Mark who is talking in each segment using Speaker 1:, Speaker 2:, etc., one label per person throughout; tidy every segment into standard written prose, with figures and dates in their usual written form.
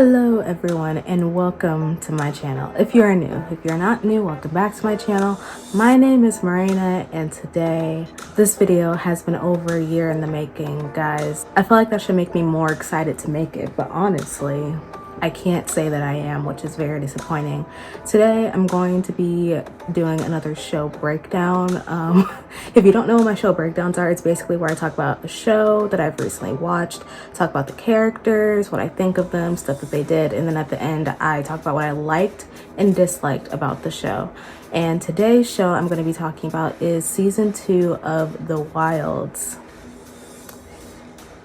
Speaker 1: Hello everyone and welcome to my channel. If you are new, if you're not new, welcome back to my channel. My name is Marina and today this video has been over a year in the making, guys. I feel like that should make me more excited to make it, but honestly I can't say that I am, which is very disappointing. Today I'm going to be doing another show breakdown. If you don't know what my show breakdowns are, it's basically where I talk about a show that I've recently watched, talk about the characters, what I think of them, stuff that they did, and then at the end I talk about what I liked and disliked about the show. And today's show I'm going to be talking about is season 2 of The Wilds.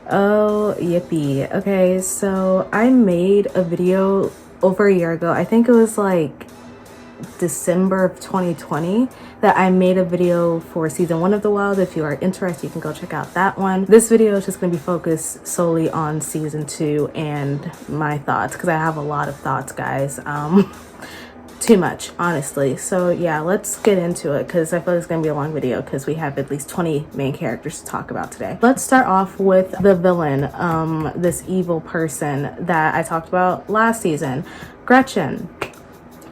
Speaker 1: Oh, yippee. Okay, so I made a video over a year ago. I think it was like December of 2020 that I made a video for season 1 of The Wild. If you are interested, you can go check out that one. This video is just going to be focused solely on season 2 and my thoughts, because I have a lot of thoughts, guys. Too much, honestly. So yeah, let's get into it because I feel like it's gonna be a long video because we have at least 20 main characters to talk about today. Let's start off with the villain, this evil person that I talked about last season, Gretchen.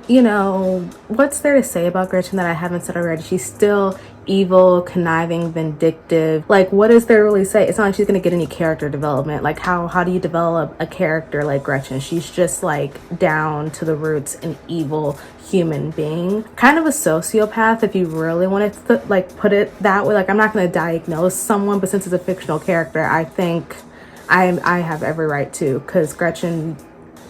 Speaker 1: You know, what's there to say about Gretchen that I haven't said already? She's still evil, conniving, vindictive. Like, what is there to really say? It's not like she's gonna get any character development. Like, how do you develop a character like Gretchen? She's just like down to the roots an evil human being, kind of a sociopath if you really want to like put it that way. Like, I'm not gonna diagnose someone, but since it's a fictional character, I think I have every right to, because Gretchen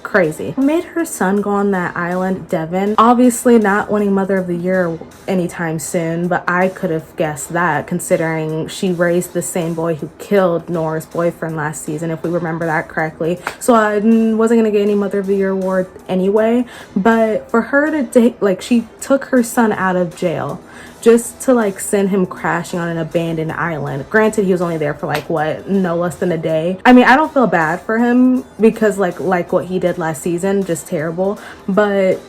Speaker 1: crazy. Made her son go on that island, Devin. Obviously not winning Mother of the Year anytime soon, but I could have guessed that considering she raised the same boy who killed Nora's boyfriend last season, if we remember that correctly. So I wasn't gonna get any Mother of the Year award anyway, but for her to date, like, she took her son out of jail just to like send him crashing on an abandoned island. Granted, he was only there for like what, no less than a day. I mean, I don't feel bad for him because like what he did last season, just terrible. But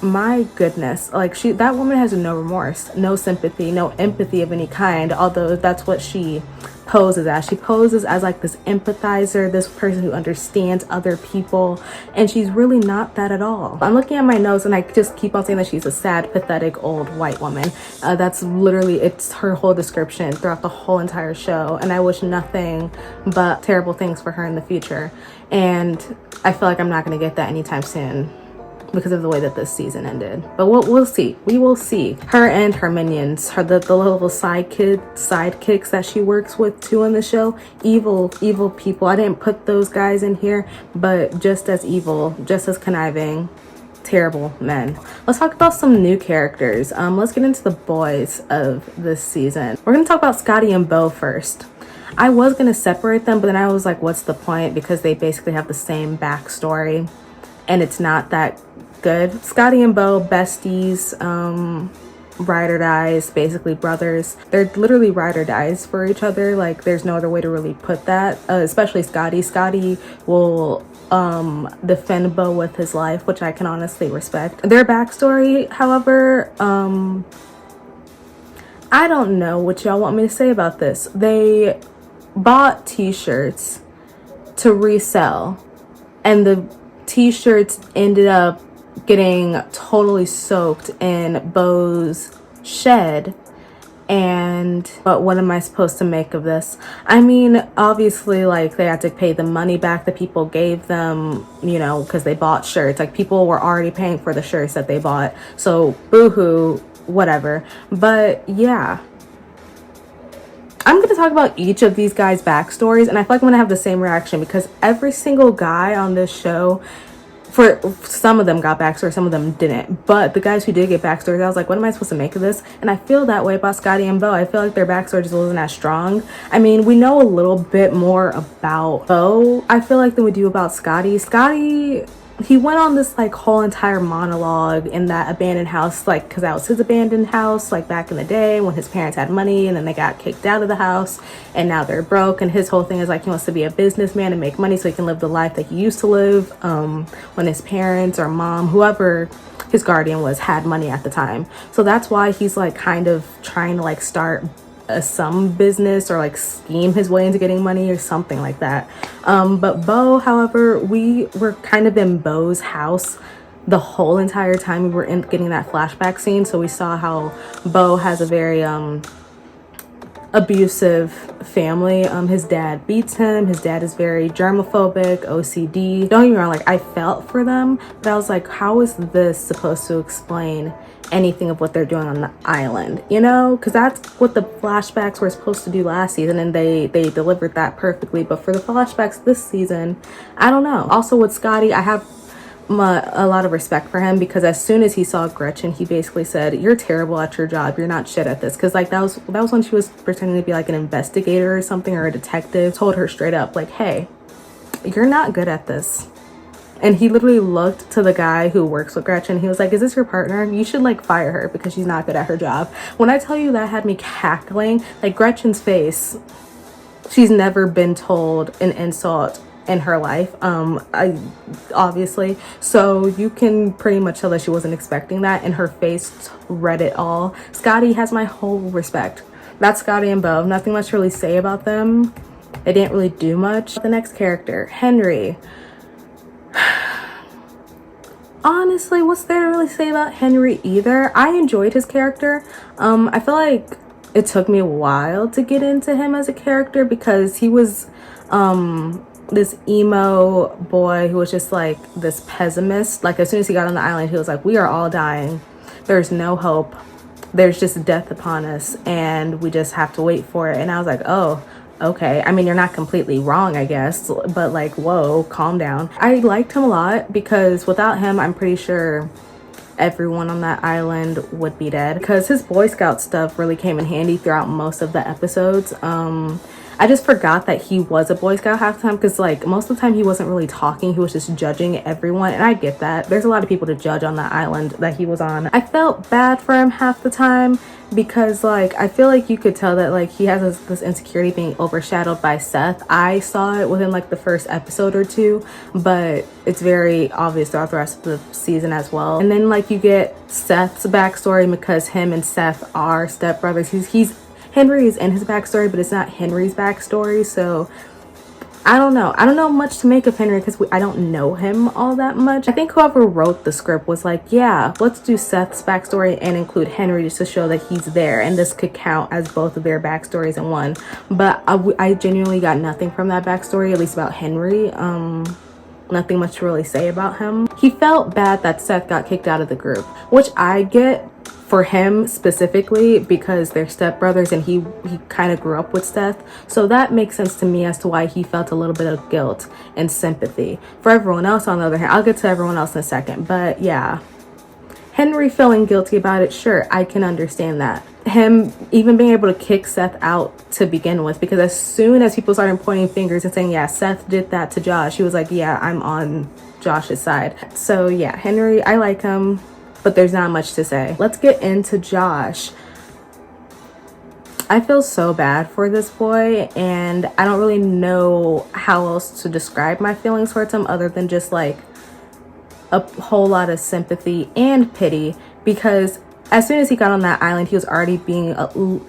Speaker 1: my goodness, like, that woman has no remorse, no sympathy, no empathy of any kind, although that's what she poses as. She poses as like this empathizer, this person who understands other people, and she's really not that at all. I'm looking at my notes and I just keep on saying that she's a sad, pathetic old white woman. That's literally, it's her whole description throughout the whole entire show, and I wish nothing but terrible things for her in the future, and I feel like I'm not going to get that anytime soon because of the way that this season ended. But we'll see. We will see. Her and her minions, the little sidekicks that she works with too in the show, evil people. I didn't put those guys in here, but just as evil, just as conniving, terrible men. Let's talk about some new characters. Let's get into the boys of this season. We're gonna talk about Scotty and Bo first. I was gonna separate them, but then I was like, what's the point? Because they basically have the same backstory and it's not that good. Scotty and Bo, besties, ride or dies, basically brothers. They're literally ride or dies for each other. Like, there's no other way to really put that. Especially Scotty. Scotty will defend Bo with his life, which I can honestly respect. Their backstory, however, I don't know what y'all want me to say about this. They bought t-shirts to resell, and the t-shirts ended up getting totally soaked in Bo's shed. But what am I supposed to make of this? I mean, obviously, like, they had to pay the money back that people gave them, you know, because they bought shirts. Like, people were already paying for the shirts that they bought, so boo-hoo, whatever. But yeah, I'm going to talk about each of these guys' backstories, and I feel like I'm going to have the same reaction because every single guy on this show, for some of them got backstory, some of them didn't. But the guys who did get backstories, I was like, what am I supposed to make of this? And I feel that way about Scotty and Bo. I feel like their backstory just wasn't as strong. I mean, we know a little bit more about Bo, I feel like, than we do about Scotty. Scotty, he went on this like whole entire monologue in that abandoned house, like, because that was his abandoned house, like back in the day when his parents had money and then they got kicked out of the house and now they're broke. And his whole thing is like, he wants to be a businessman and make money so he can live the life that he used to live when his parents or mom, whoever his guardian was, had money at the time. So that's why he's like kind of trying to like start some business or like scheme his way into getting money or something like that. But Bo, however, we were kind of in Bo's house the whole entire time we were in getting that flashback scene. So we saw how Bo has a very abusive family. His dad beats him. His dad is very germophobic, OCD. Don't get me wrong, like I felt for them, but I was like, how is this supposed to explain anything of what they're doing on the island, you know? Because that's what the flashbacks were supposed to do last season, and they delivered that perfectly. But for the flashbacks this season, I don't know. Also with Scotty, I have a lot of respect for him, because as soon as he saw Gretchen, he basically said, you're terrible at your job, you're not shit at this. Because like that was when she was pretending to be like an investigator or something, or a detective. Told her straight up like, hey, you're not good at this. And he literally looked to the guy who works with Gretchen. He was like, is this your partner? You should like fire her because she's not good at her job. When I tell you, that had me cackling. Like Gretchen's face, she's never been told an insult in her life, obviously, so you can pretty much tell that she wasn't expecting that, and her face read it all. Scotty has my whole respect. That's Scotty and Bo. Nothing much to really say about them. They didn't really do much. The next character, Henry. Honestly, what's there to really say about Henry either? I enjoyed his character. I feel like it took me a while to get into him as a character, because he was this emo boy who was just like this pessimist. Like as soon as he got on the island, he was like, we are all dying, there's no hope, there's just death upon us, and we just have to wait for it. And I was like, oh, okay. I mean, you're not completely wrong, I guess, but like, whoa, calm down. I liked him a lot, because without him, I'm pretty sure everyone on that island would be dead, because his Boy Scout stuff really came in handy throughout most of the episodes. I just forgot that he was a Boy Scout half the time, because like most of the time he wasn't really talking, he was just judging everyone, and I get that. There's a lot of people to judge on that island that he was on. I felt bad for him half the time, because like I feel like you could tell that like he has this insecurity being overshadowed by Seth. I saw it within like the first episode or two, but it's very obvious throughout the rest of the season as well. And then like you get Seth's backstory, because him and Seth are stepbrothers. Henry is in his backstory, but it's not Henry's backstory. So I don't know much to make of Henry, because I don't know him all that much. I think whoever wrote the script was like, yeah, let's do Seth's backstory and include Henry, just to show that he's there, and this could count as both of their backstories in one. But I genuinely got nothing from that backstory, at least about Henry. Nothing much to really say about him. He felt bad that Seth got kicked out of the group, which I get for him specifically, because they're stepbrothers and he kind of grew up with Seth. So that makes sense to me as to why he felt a little bit of guilt and sympathy. For everyone else, on the other hand, I'll get to everyone else in a second, but yeah, Henry feeling guilty about it, sure, I can understand that. Him even being able to kick Seth out to begin with, because as soon as people started pointing fingers and saying, yeah, Seth did that to Josh, he was like, yeah, I'm on Josh's side. So yeah, Henry, I like him, but there's not much to say. Let's get into Josh. I feel so bad for this boy, and I don't really know how else to describe my feelings towards him other than just like a whole lot of sympathy and pity, because as soon as he got on that island, he was already being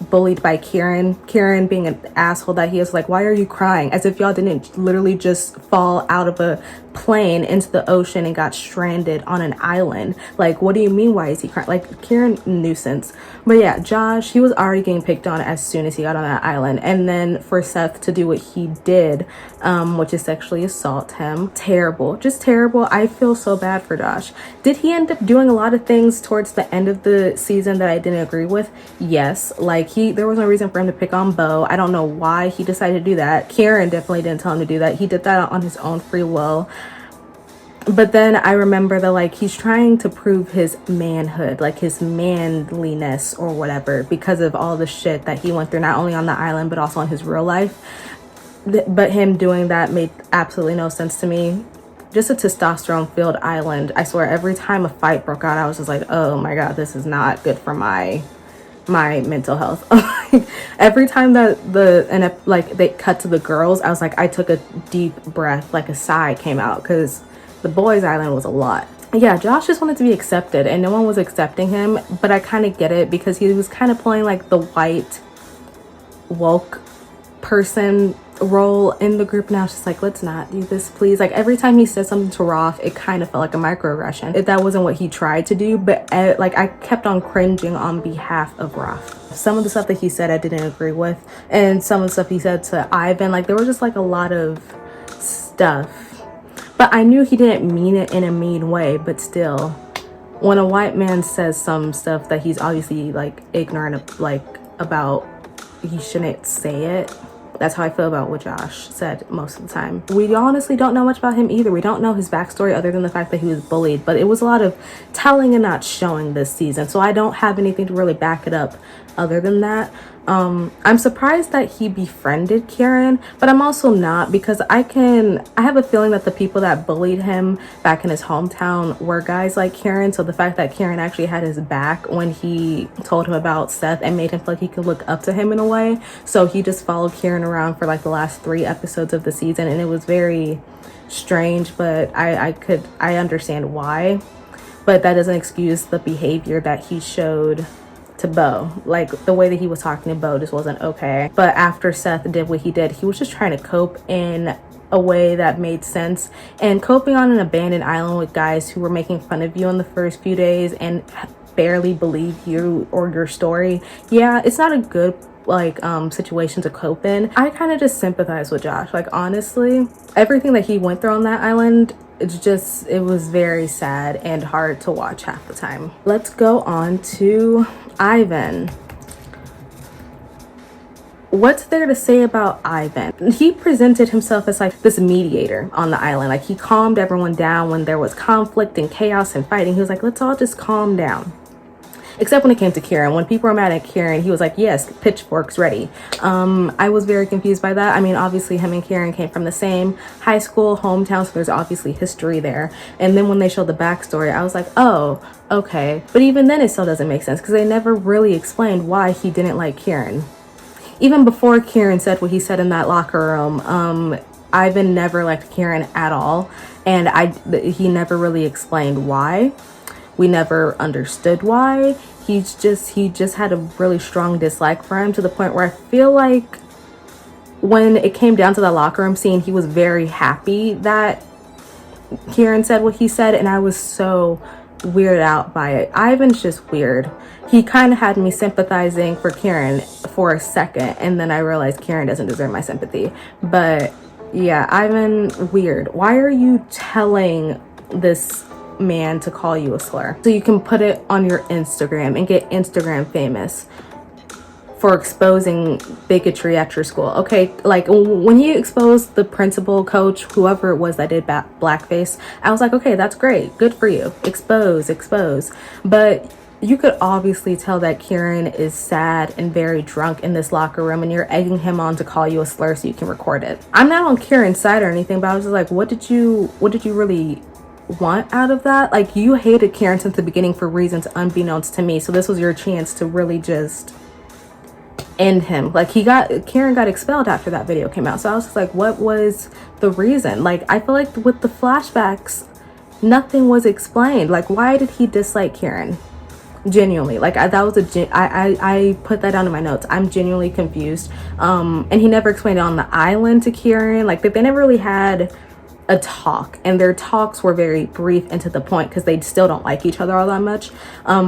Speaker 1: bullied by Kieran. Kieran being an asshole that he is, like, why are you crying? As if y'all didn't literally just fall out of a plane into the ocean and got stranded on an island. Like, what do you mean, why is he crying? Like, Kieran, nuisance. But yeah, Josh, he was already getting picked on as soon as he got on that island. And then for Seth to do what he did, which is sexually assault him, terrible, just terrible. I feel so bad for Josh. Did he end up doing a lot of things towards the end of the season that I didn't agree with? Yes. Like, there was no reason for him to pick on Bo. I don't know why he decided to do that. Kieran definitely didn't tell him to do that. He did that on his own free will. But then I remember that, like, he's trying to prove his manhood, like his manliness or whatever, because of all the shit that he went through, not only on the island, but also in his real life. But him doing that made absolutely no sense to me. Just a testosterone-filled island. I swear, every time a fight broke out, I was just like, oh my God, this is not good for my mental health. Every time that they cut to the girls, I was like, I took a deep breath, like a sigh came out, because the boys' island was a lot. Yeah, Josh just wanted to be accepted, and no one was accepting him, but I kind of get it, because he was kind of playing like the white woke person role in the group. Now it's just like, let's not do this, please. Like every time he said something to Roth, it kind of felt like a microaggression. That wasn't what he tried to do, but like I kept on cringing on behalf of Roth. Some of the stuff that he said I didn't agree with, and some of the stuff he said to Ivan, like there was just like a lot of stuff, but I knew he didn't mean it in a mean way. But still, when a white man says some stuff that he's obviously like ignorant of, like about, he shouldn't say it. That's how I feel about what Josh said most of the time. We honestly don't know much about him either. We don't know his backstory other than the fact that he was bullied, but it was a lot of telling and not showing this season. So I don't have anything to really back it up other than that. I'm surprised that he befriended Karen, but I'm also not, because I have a feeling that the people that bullied him back in his hometown were guys like Karen. So the fact that Karen actually had his back when he told him about Seth and made him feel like he could look up to him in a way. So he just followed Karen around for like the last 3 episodes of the season, and it was very strange, but I understand why. But that doesn't excuse the behavior that he showed to Bo. Like the way that he was talking to Bo just wasn't okay. But after Seth did what he did, he was just trying to cope in a way that made sense, and coping on an abandoned island with guys who were making fun of you in the first few days and barely believe you or your story. Yeah, it's not a good like situation to cope in. I kind of just sympathize with Josh. Like honestly, everything that he went through on that island, it was very sad and hard to watch half the time. Let's go on to Ivan. What's there to say about Ivan? He presented himself as like this mediator on the island. Like he calmed everyone down when there was conflict and chaos and fighting. He was like, let's all just calm down. Except when it came to Karen. When people were mad at Karen, he was like, yes, pitchforks ready. I was very confused by that. I mean, obviously him and Karen came from the same high school, hometown, so there's obviously history there. And then when they showed the backstory, I was like, oh, okay. But even then it still doesn't make sense, because they never really explained why he didn't like Karen. Even before Karen said what he said in that locker room, Ivan never liked Karen at all. And he never really explained why. We never understood why. He just had a really strong dislike for him, to the point where I feel like when it came down to the locker room scene, he was very happy that Karen said what he said, and I was so weirded out by it. Ivan's just weird. He kind of had me sympathizing for Karen for a second, and then I realized Karen doesn't deserve my sympathy. But yeah, Ivan, weird. Why are you telling this man to call you a slur so you can put it on your Instagram and get Instagram famous for exposing bigotry at your school? Okay, like when he exposed the principal, coach, whoever it was that did blackface, I was like, okay, that's great, good for you, expose. But you could obviously tell that Karen is sad and very drunk in this locker room, and you're egging him on to call you a slur so you can record it. I'm not on Karen's side or anything, but I was just like, what did you really want out of that? Like, you hated Karen since the beginning for reasons unbeknownst to me, so this was your chance to really just end him. Like, Karen got expelled after that video came out, so I was just like, what was the reason? Like, I feel like with the flashbacks, nothing was explained. Like, why did he dislike Karen? Genuinely, like I put that down in my notes. I'm genuinely confused. And he never explained it on the island to Karen. Like, they never really had a talk, and their talks were very brief and to the point, because they still don't like each other all that much,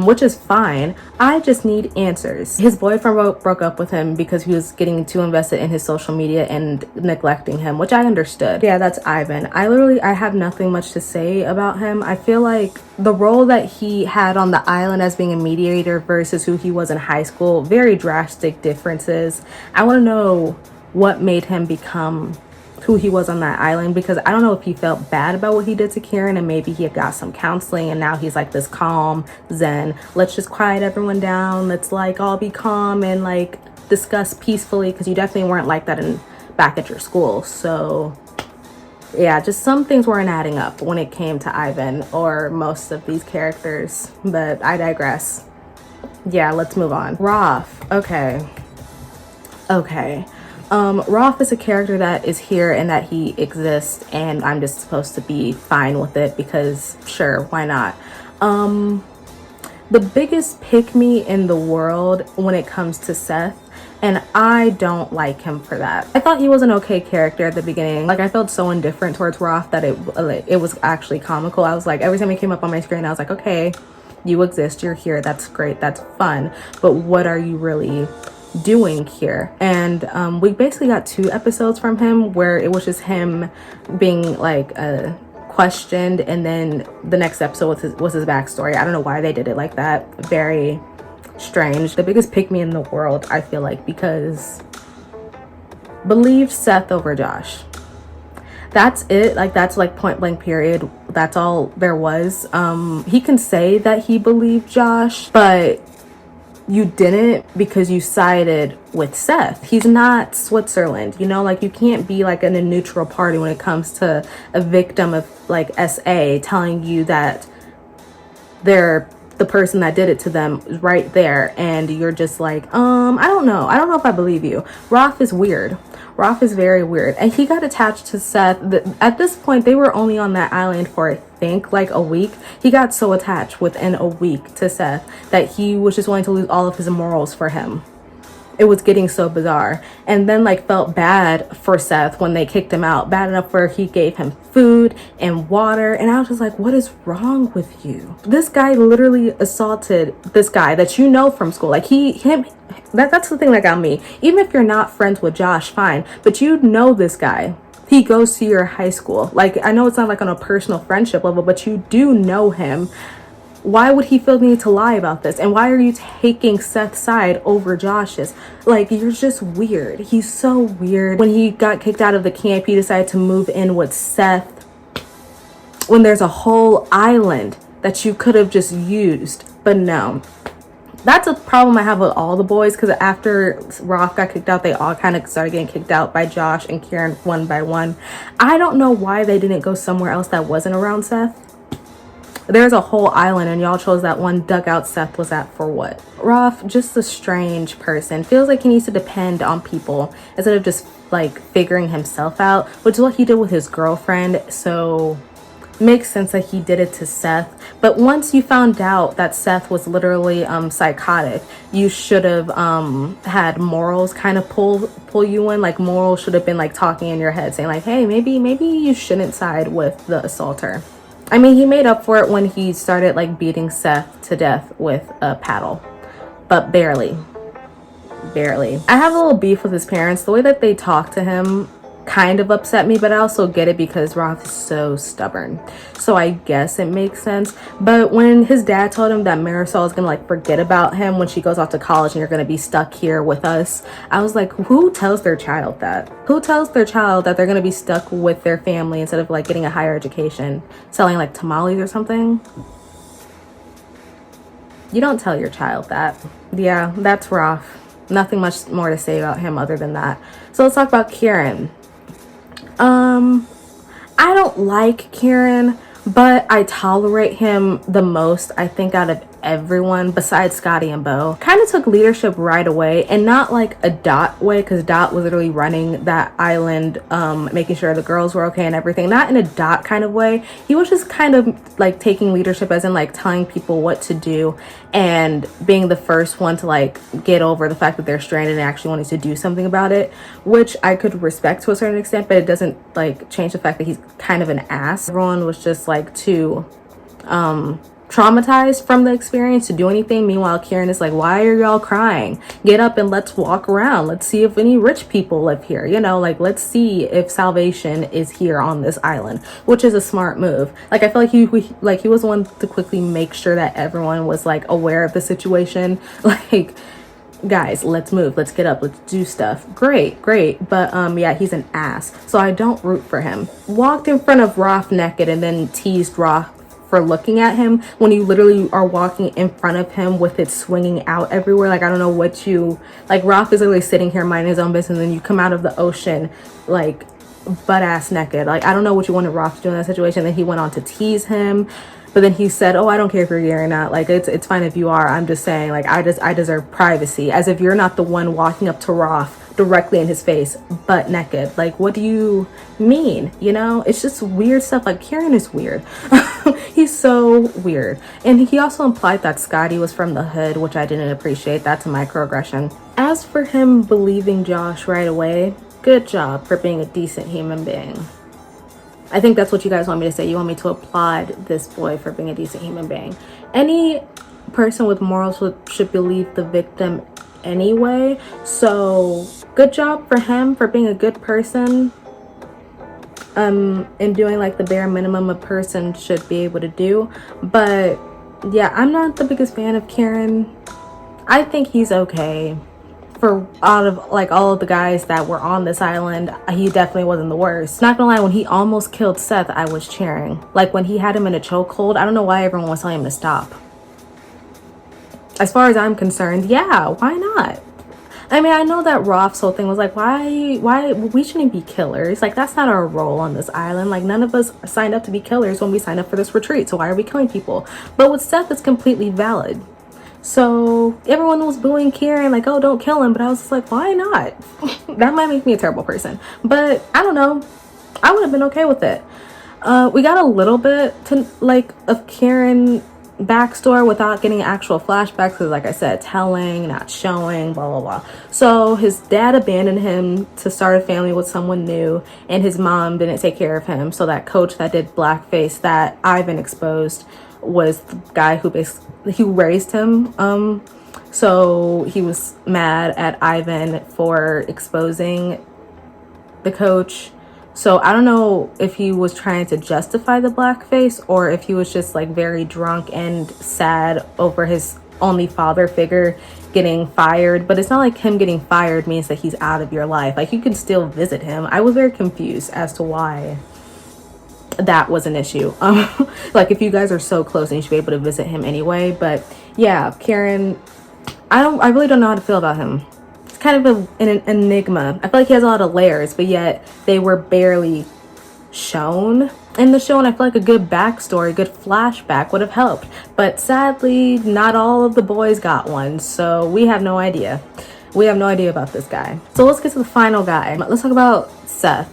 Speaker 1: which is fine. I just need answers. His boyfriend broke up with him because he was getting too invested in his social media and neglecting him, which I understood. Yeah, that's Ivan. I have nothing much to say about him. I feel like the role that he had on the island as being a mediator versus who he was in high school, very drastic differences. I want to know what made him become who he was on that island, because I don't know if he felt bad about what he did to Karen, and maybe he had got some counseling and now he's like this calm zen, let's just quiet everyone down, let's like all be calm and like discuss peacefully, because you definitely weren't like that back at your school. So yeah, just some things weren't adding up when it came to Ivan or most of these characters, but I digress. Yeah, let's move on. Roth. Okay. Roth is a character that is here and that he exists, and I'm just supposed to be fine with it because sure, why not? the biggest pick me in the world when it comes to Seth, and I don't like him for that. I thought he was an okay character at the beginning. Like, I felt so indifferent towards Roth that it was actually comical. I was like, every time he came up on my screen, I was like, okay, you exist, you're here, that's great, that's fun, but what are you really doing here? And we basically got 2 episodes from him where it was just him being like questioned, and then the next episode was his backstory. I don't know why they did it like that. Very strange. The biggest pick me in the world, I feel like, because believe Seth over Josh. That's it. Like, that's like point blank period. That's all there was. He can say that he believed Josh, but you didn't, because you sided with Seth. He's not Switzerland, you know, like, you can't be like in a neutral party when it comes to a victim of like SA telling you that they're the person that did it to them right there, and you're just like, I don't know if I believe you. Roth is weird. Roth is very weird, and he got attached to Seth. At this point, they were only on that island for, I think, like a week. He got so attached within a week to Seth that he was just willing to lose all of his morals for him. It was getting so bizarre. And then like felt bad for Seth when they kicked him out, bad enough where he gave him food and water. And I was just like, what is wrong with you? This guy literally assaulted this guy that you know from school. Like that's the thing that got me. Even if you're not friends with Josh, fine, but you know this guy. He goes to your high school. Like, I know it's not like on a personal friendship level, but you do know him. Why would he feel the need to lie about this? And why are you taking Seth's side over Josh's? Like, you're just weird. He's so weird. When he got kicked out of the camp, he decided to move in with Seth when there's a whole island that you could have just used. But no. That's a problem I have with all the boys, because after Roth got kicked out, they all kind of started getting kicked out by Josh and Kieran one by one. I don't know why they didn't go somewhere else that wasn't around Seth. There's a whole island, and y'all chose that one dugout Seth was at for what? Roth, just a strange person. Feels like he needs to depend on people instead of just like figuring himself out, which is what he did with his girlfriend. So makes sense that he did it to Seth. But once you found out that Seth was literally psychotic, you should have had morals kind of pull you in. Like, morals should have been like talking in your head saying like, hey, maybe you shouldn't side with the assaulter. I mean, he made up for it when he started like beating Seth to death with a paddle, but barely. I have a little beef with his parents. The way that they talk to him kind of upset me, but I also get it because Roth is so stubborn. So I guess it makes sense. But when his dad told him that Marisol is gonna like forget about him when she goes off to college and you're gonna be stuck here with us, I was like, who tells their child that? Who tells their child that they're gonna be stuck with their family instead of like getting a higher education, selling like tamales or something? You don't tell your child that. Yeah, that's Roth. Nothing much more to say about him other than that. So let's talk about Kieran. I don't like Kieran, but I tolerate him the most, I think, out of everyone besides Scotty and Bo. Kind of took leadership right away, and not like a Dot way, because Dot was literally running that island, making sure the girls were okay and everything. Not in a Dot kind of way. He was just kind of like taking leadership as in like telling people what to do and being the first one to like get over the fact that they're stranded and actually wanting to do something about it, which I could respect to a certain extent, but it doesn't like change the fact that he's kind of an ass. Everyone was just like too traumatized from the experience to do anything. Meanwhile, Kieran is like, why are y'all crying? Get up and let's walk around. Let's see if any rich people live here. You know, like, let's see if salvation is here on this island, which is a smart move. Like, I feel like he was the one to quickly make sure that everyone was like aware of the situation. Like, guys, let's move, let's get up, let's do stuff. Great. But yeah, he's an ass, so I don't root for him. Walked in front of Roth naked and then teased Roth for looking at him when you literally are walking in front of him with it swinging out everywhere. Like, I don't know what you like. Roth is literally sitting here minding his own business, and then you come out of the ocean like butt ass naked. Like, I don't know what you wanted Roth to do in that situation. Then he went on to tease him. But then he said, oh, I don't care if you're gay or not. Like, it's fine if you are. I'm just saying, like, I deserve privacy. As if you're not the one walking up to Roth directly in his face, butt naked. Like, what do you mean? You know, it's just weird stuff. Like, Kieran is weird. He's so weird. And he also implied that Scotty was from the hood, which I didn't appreciate. That's a microaggression. As for him believing Josh right away, good job for being a decent human being. I think that's what you guys want me to say. You want me to applaud this boy for being a decent human being. Any person with morals should believe the victim anyway. So good job for him for being a good person. And doing like the bare minimum a person should be able to do. But yeah, I'm not the biggest fan of Kieran. I think he's okay. For out of like all of the guys that were on this island, he definitely wasn't the worst. Not gonna lie, when he almost killed Seth, I was cheering. Like when he had him in a chokehold, I don't know why everyone was telling him to stop. As far as I'm concerned, yeah, why not? I mean, I know that Roth's whole thing was like, why we shouldn't be killers. Like, that's not our role on this island. Like, none of us signed up to be killers when we signed up for this retreat. So why are we killing people? But with Seth, it's completely valid. So everyone was booing Kieran, like, oh, don't kill him. But I was just like, why not? That might make me a terrible person. But I don't know. I would have been okay with it. We got a little bit to like of Kieran backstory without getting actual flashbacks, because like I said, telling, not showing, blah blah blah. So his dad abandoned him to start a family with someone new, and his mom didn't take care of him. So that coach that did blackface that Ivan exposed was the guy who raised him. So he was mad at Ivan for exposing the coach. So I don't know if he was trying to justify the blackface or if he was just like very drunk and sad over his only father figure getting fired. But it's not like him getting fired means that he's out of your life. Like, you can still visit him. I was very confused as to why that was an issue. Like, if you guys are so close, and you should be able to visit him anyway. But yeah, Kieran, I really don't know how to feel about him. It's kind of an enigma. I feel like he has a lot of layers, but yet they were barely shown in the show, and I feel like a good backstory, a good flashback would have helped. But sadly, not all of the boys got one, so we have no idea. We have no idea about this guy. So let's get to the final guy. Let's talk about Seth.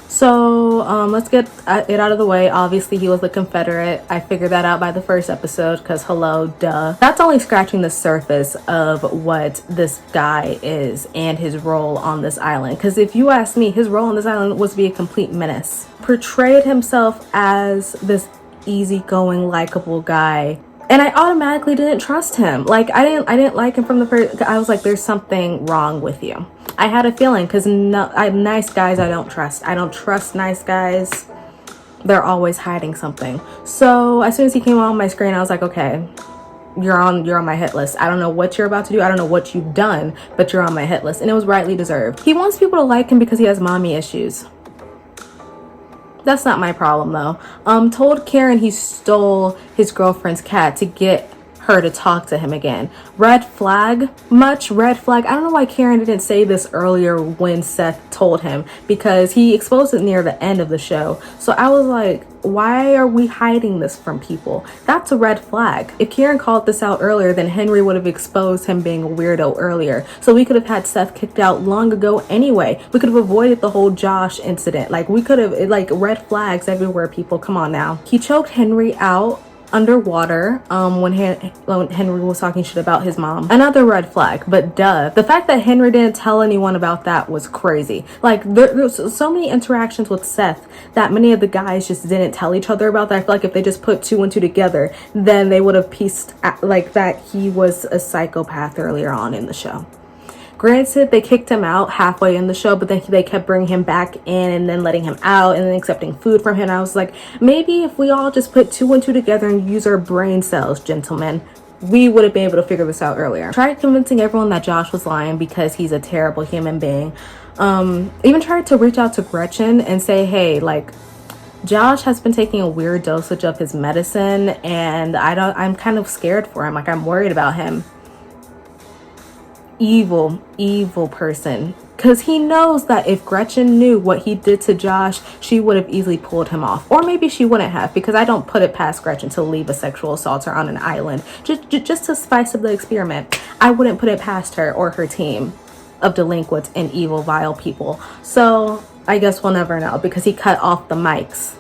Speaker 1: So let's get it out of the way. Obviously, he was a Confederate. I figured that out by the first episode because hello, duh. That's only scratching the surface of what this guy is and his role on this island. Because if you ask me, his role on this island was to be a complete menace. Portrayed himself as this easygoing, likable guy. And I automatically didn't trust him. Like, I didn't like him from the first. I was like, there's something wrong with you. I had a feeling, because nice guys I don't trust. I don't trust nice guys. They're always hiding something. So as soon as he came on my screen, I was like, okay, you're on my hit list. I don't know what you're about to do. I don't know what you've done, but you're on my hit list. And it was rightly deserved. He wants people to like him because he has mommy issues. That's not my problem though. Told Kieran he stole his girlfriend's cat to get her to talk to him again. Red flag? Much red flag. I don't know why Kieran didn't say this earlier when Seth told him, because he exposed it near the end of the show. So I was like, why are we hiding this from people? That's a red flag. If Kieran called this out earlier, then Henry would have exposed him being a weirdo earlier. So we could have had Seth kicked out long ago anyway. We could have avoided the whole Josh incident. Like, we could have, like, red flags everywhere, people. Come on now. He choked Henry out underwater when Henry was talking shit about his mom. Another red flag. But duh, the fact that Henry didn't tell anyone about that was crazy. Like, there's so many interactions with Seth that many of the guys just didn't tell each other about. That I feel like if they just put two and two together, then they would have pieced like that he was a psychopath earlier on in the show. Granted, they kicked him out halfway in the show, but then they kept bringing him back in and then letting him out and then accepting food from him. I was like, maybe if we all just put two and two together and use our brain cells, gentlemen, we would have been able to figure this out earlier. Tried convincing everyone that Josh was lying because he's a terrible human being. Even tried to reach out to Gretchen and say, hey, like, Josh has been taking a weird dosage of his medicine and I'm kind of scared for him. Like, I'm worried about him. Evil person. because he knows that if Gretchen knew what he did to Josh, she would have easily pulled him off. Or maybe she wouldn't have, because I don't put it past Gretchen to leave a sexual assaulter on an island just to spice up the experiment. I wouldn't put it past her or her team of delinquents and evil, vile people. So I guess we'll never know, because he cut off the mics.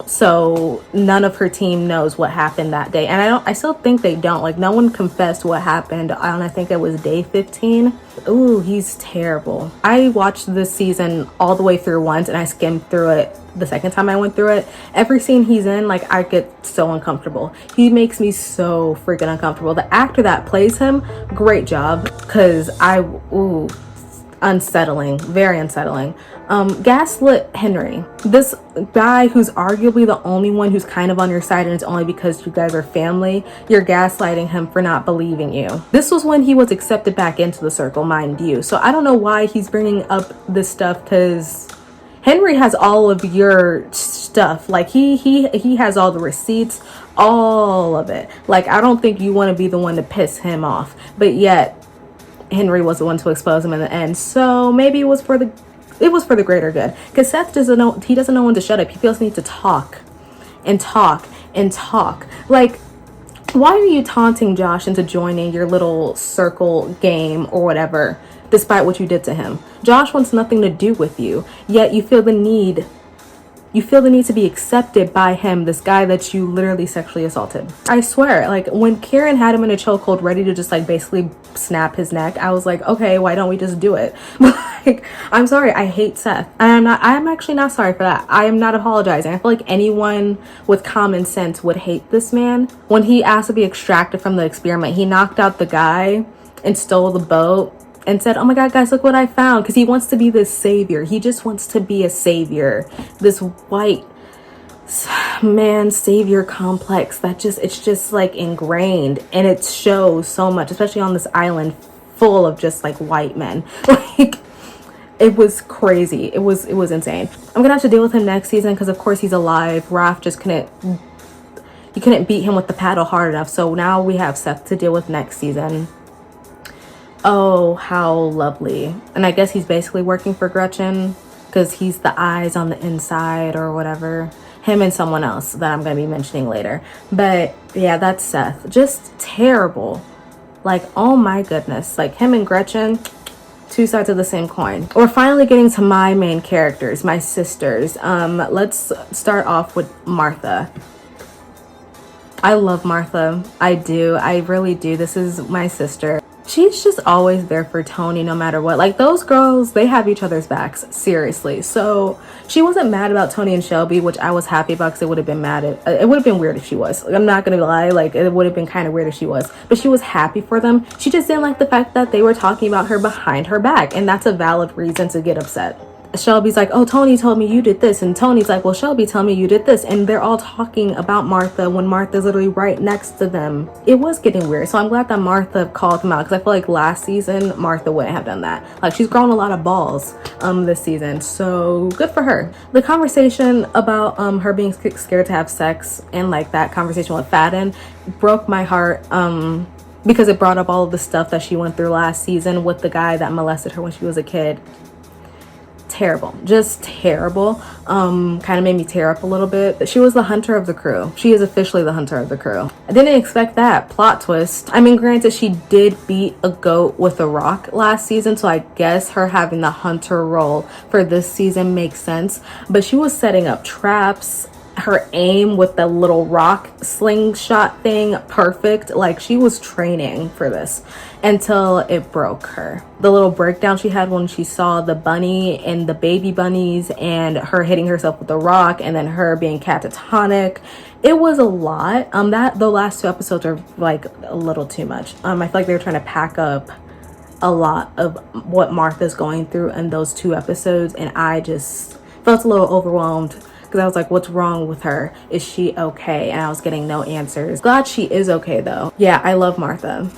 Speaker 1: So none of her team knows what happened that day. And I still think they don't. Like, no one confessed what happened on, I think it was day 15. Ooh, he's terrible. I watched this season all the way through once, and I skimmed through it the second time I went through it. Every scene he's in, like, I get so uncomfortable. He makes me so freaking uncomfortable. The actor that plays him, great job, because unsettling, very unsettling. Gaslit Henry, this guy who's arguably the only one who's kind of on your side, and it's only because you guys are family. You're gaslighting him for not believing you. This was when he was accepted back into the circle, mind you. So I don't know why he's bringing up this stuff, because Henry has all of your stuff. Like, he has all the receipts, all of it. Like, I don't think you want to be the one to piss him off, but yet Henry was the one to expose him in the end. So maybe it was for the greater good, because Seth doesn't know when to shut up. He feels the need to talk and talk and talk. Like, why are you taunting Josh into joining your little circle game or whatever, despite what you did to him? Josh wants nothing to do with you, yet you feel the need to be accepted by him, this guy that you literally sexually assaulted. I swear, like, when Kieran had him in a chokehold ready to just, like, basically snap his neck, I was like, okay, why don't we just do it? Like, I'm sorry, I hate Seth. And I'm actually not sorry for that. I am not apologizing. I feel like anyone with common sense would hate this man. When he asked to be extracted from the experiment, he knocked out the guy and stole the boat and said, oh my God, guys, look what I found. Because he wants to be this savior. He just wants to be a savior. This white man savior complex it's just like ingrained, and it shows so much, especially on this island full of just like white men. Like, it was crazy. It was insane. I'm gonna have to deal with him next season, because of course he's alive. Raph just couldn't beat him with the paddle hard enough. So now we have Seth to deal with next season. Oh, how lovely. And I guess he's basically working for Gretchen, because he's the eyes on the inside or whatever. Him and someone else that I'm going to be mentioning later. But yeah, that's Seth. Just terrible. Like, oh my goodness. Like, him and Gretchen, two sides of the same coin. We're finally getting to my main characters, my sisters. Let's start off with Martha. I love Martha. I do. I really do. This is my sister. She's just always there for Tony no matter what. Like, those girls, they have each other's backs, seriously. So she wasn't mad about Tony and Shelby, which I was happy about, because it would have been weird if she was. Like, I'm not gonna lie, like, it would have been kind of weird if she was. But she was happy for them. She just didn't like the fact that they were talking about her behind her back, and that's a valid reason to get upset. Shelby's like, oh, Tony told me you did this, and Tony's like, well, Shelby told me you did this, and they're all talking about Martha when Martha's literally right next to them. It was getting weird. So I'm glad that Martha called him out, because I feel like last season Martha wouldn't have done that. Like, she's grown a lot of balls this season, so good for her. The conversation about her being scared to have sex, and like that conversation with Fadden, broke my heart, because it brought up all of the stuff that she went through last season with the guy that molested her when she was a kid. Terrible, just terrible. Kind of made me tear up a little bit. She was the hunter of the crew. She is officially the hunter of the crew. I didn't expect that plot twist. I mean, granted, she did beat a goat with a rock last season, so I guess her having the hunter role for this season makes sense, but she was setting up traps. Her aim with the little rock slingshot thing, perfect. Like, she was training for this until it broke her. The little breakdown she had when she saw the bunny and the baby bunnies, and her hitting herself with the rock, and then her being catatonic. It was a lot. That the last two episodes are like a little too much. I feel like they were trying to pack up a lot of what Martha's going through in those two episodes, and I just felt a little overwhelmed. Because I was like, what's wrong with her? Is she okay? And I was getting no answers. Glad she is okay, though. Yeah, I love Martha.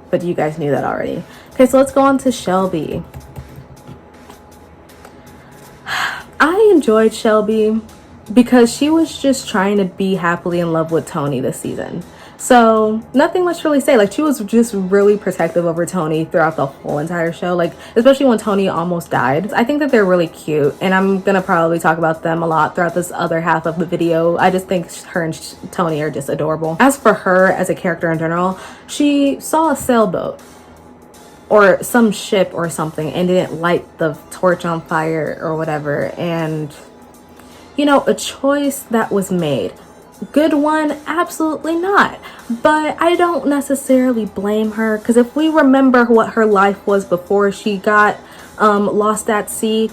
Speaker 1: But you guys knew that already. Okay, so let's go on to Shelby. I enjoyed Shelby because she was just trying to be happily in love with Tony this season. So nothing much to really say. Like, she was just really protective over Tony throughout the whole entire show, like especially when Tony almost died. I think that they're really cute, and I'm gonna probably talk about them a lot throughout this other half of the video. I just think her and Tony are just adorable. As for her as a character in general, she saw a sailboat or some ship or something and didn't light the torch on fire or whatever, and you know, a choice that was made. Good one? Absolutely not. But I don't necessarily blame her, because if we remember what her life was before she got lost at sea,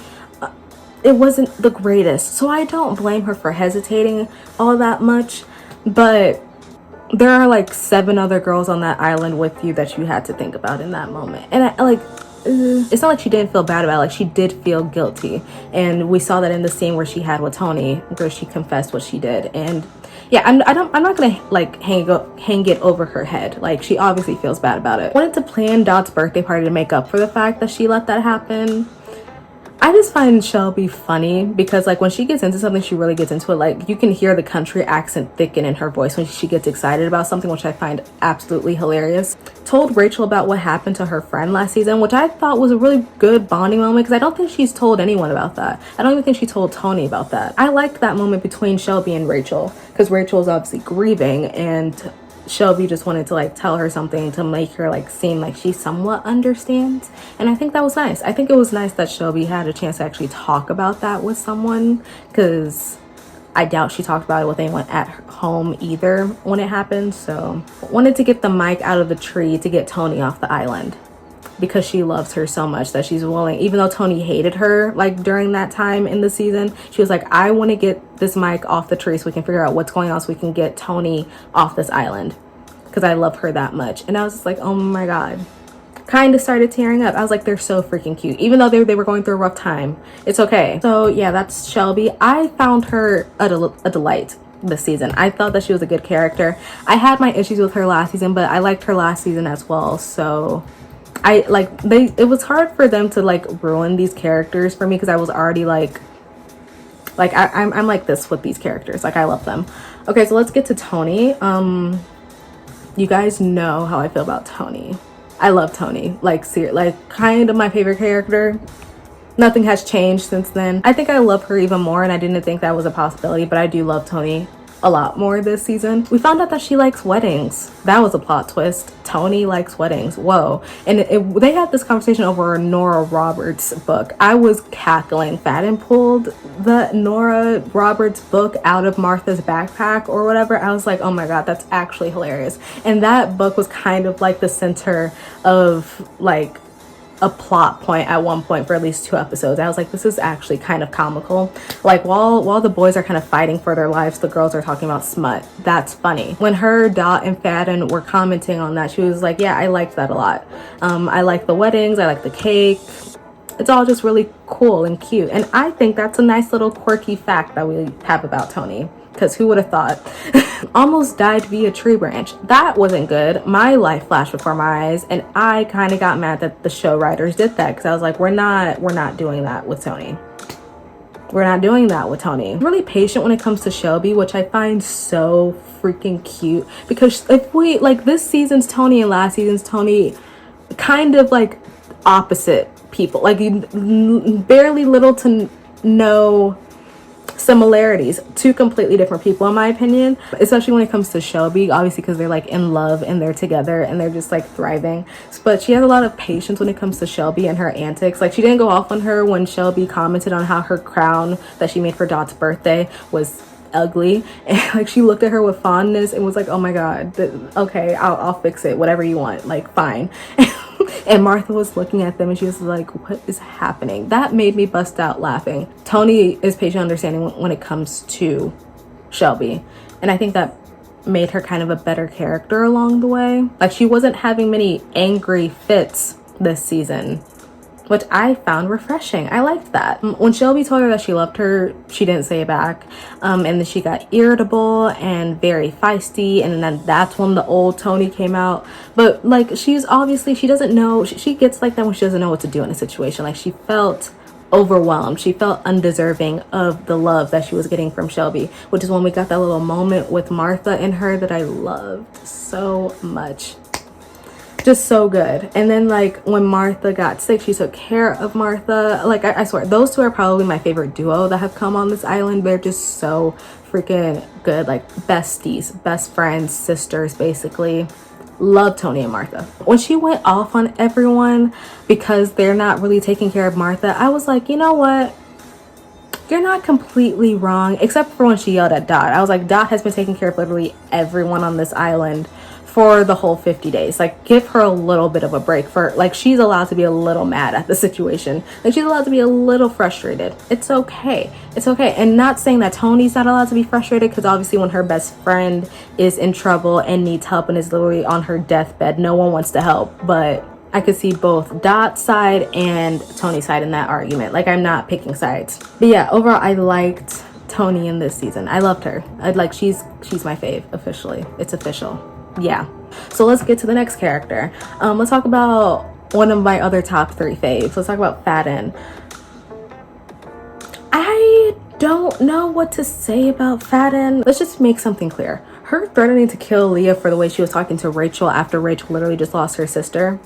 Speaker 1: it wasn't the greatest. So I don't blame her for hesitating all that much. But there are like 7 other girls on that island with you that you had to think about in that moment. And it's not like she didn't feel bad about it. Like, she did feel guilty, and we saw that in the scene where she had with Tony, where she confessed what she did. And yeah, I'm not gonna like hang it over her head. Like, she obviously feels bad about it. Wanted to plan Dot's birthday party to make up for the fact that she let that happen. I just find Shelby funny because, like, when she gets into something, she really gets into it. Like, you can hear the country accent thicken in her voice when she gets excited about something, which I find absolutely hilarious. Told Rachel about what happened to her friend last season, which I thought was a really good bonding moment, because I don't think she's told anyone about that. I don't even think she told Tony about that. I liked that moment between Shelby and Rachel, because Rachel is obviously grieving, and Shelby just wanted to like tell her something to make her like seem like she somewhat understands. And I think that was nice. I think it was nice that Shelby had a chance to actually talk about that with someone, because I doubt she talked about it with anyone at home either when it happened. So wanted to get the mic out of the tree to get Tony off the island, because she loves her so much that she's willing, even though Tony hated her like during that time in the season, she was like, I want to get this mic off the tree so we can figure out what's going on, so we can get Tony off this island, because I love her that much. And I was just like, oh my god, kind of started tearing up. I was like, they're so freaking cute, even though they were going through a rough time. It's okay. So yeah, that's Shelby. I found her a delight this season. I thought that she was a good character. I had my issues with her last season, but I liked her last season as well. So I like, it was hard for them to like ruin these characters for me, because I was already like I'm like this with these characters. Like, I love them. Okay, so let's get to Tony. You guys know how I feel about Tony. I love Tony. Like, kind of my favorite character. Nothing has changed since then. I think I love her even more, and I didn't think that was a possibility, but I do love Tony a lot more this season. We found out that she likes weddings. That was a plot twist. Tony likes weddings. Whoa. And they had this conversation over Nora Roberts' book. I was cackling. Fadden pulled the Nora Roberts book out of Martha's backpack or whatever. I was like, oh my god, that's actually hilarious. And that book was kind of like the center of like a plot point at one point for at least 2 episodes. I was like, this is actually kind of comical. Like, while the boys are kind of fighting for their lives, the girls are talking about smut. That's funny. When her, Dot, and Fadden were commenting on that, she was like, yeah, I liked that a lot. I like the weddings, I like the cake. It's all just really cool and cute. And I think that's a nice little quirky fact that we have about Tony, because who would have thought? Almost died via tree branch. That wasn't good. My life flashed before my eyes, and I kind of got mad that the show writers did that, because I was like, we're not doing that with Tony. We're not doing that with Tony. I'm really patient when it comes to Shelby, which I find so freaking cute, because if we like, this season's Tony and last season's Tony, kind of like opposite people, like barely little to no similarities. 2 completely different people in my opinion, especially when it comes to Shelby, obviously, because they're like in love and they're together and they're just like thriving. But she has a lot of patience when it comes to Shelby and her antics. Like, she didn't go off on her when Shelby commented on how her crown that she made for Dot's birthday was ugly, and like, she looked at her with fondness and was like, oh my god, okay, I'll fix it, whatever you want, like, fine. And Martha was looking at them and she was like, what is happening? That made me bust out laughing. Tony is patient understanding when it comes to Shelby, and I think that made her kind of a better character along the way. Like, she wasn't having many angry fits this season, which I found refreshing. I liked that. When Shelby told her that she loved her, she didn't say it back. And then she got irritable and very feisty, and then that's when the old Tony came out. But like, she's obviously, she doesn't know, she gets like that when she doesn't know what to do in a situation. Like, she felt overwhelmed. She felt undeserving of the love that she was getting from Shelby, which is when we got that little moment with Martha and her that I loved so much. Just so good. And then like when Martha got sick, she took care of Martha. Like I swear, those two are probably my favorite duo that have come on this island. They're just so freaking good. Like besties, best friends, sisters, basically. Love Tony and Martha. When she went off on everyone because they're not really taking care of Martha, I was like, you know what? You're not completely wrong, except for when she yelled at Dot. I was like, Dot has been taking care of literally everyone on this island for the whole 50 days. Like, give her a little bit of a break. For like, she's allowed to be a little mad at the situation. Like, she's allowed to be a little frustrated. It's okay. It's okay. And not saying that Tony's not allowed to be frustrated, because obviously when her best friend is in trouble and needs help and is literally on her deathbed, no one wants to help. But I could see both Dot's side and Tony's side in that argument. Like, I'm not picking sides. But yeah, overall, I liked Tony in this season. I loved her. I'd like, she's my fave, officially. It's official. Yeah. So let's get to the next character. Let's talk about one of my other top 3 faves. Let's talk about Fadden. I don't know what to say about Fadden. Let's just make something clear. Her threatening to kill Leah for the way she was talking to Rachel after Rachel literally just lost her sister,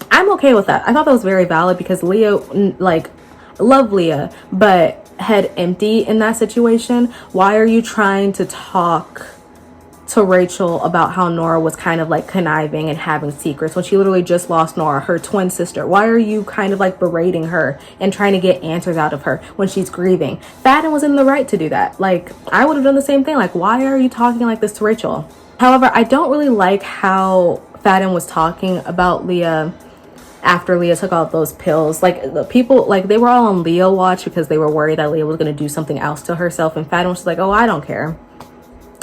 Speaker 1: I'm okay with that. I thought that was very valid, because Leah, like, love Leah, but head empty in that situation. Why are you trying to talk to Rachel about how Nora was kind of like conniving and having secrets when she literally just lost Nora, her twin sister? Why are you kind of like berating her and trying to get answers out of her when she's grieving? Fadden was in the right to do that. Like, I would have done the same thing. Like, why are you talking like this to Rachel? However, I don't really like how Fadden was talking about Leah after Leah took all those pills. Like, the people, like, they were all on Leah watch because they were worried that Leah was going to do something else to herself, and Fadden was just like, oh, I don't care.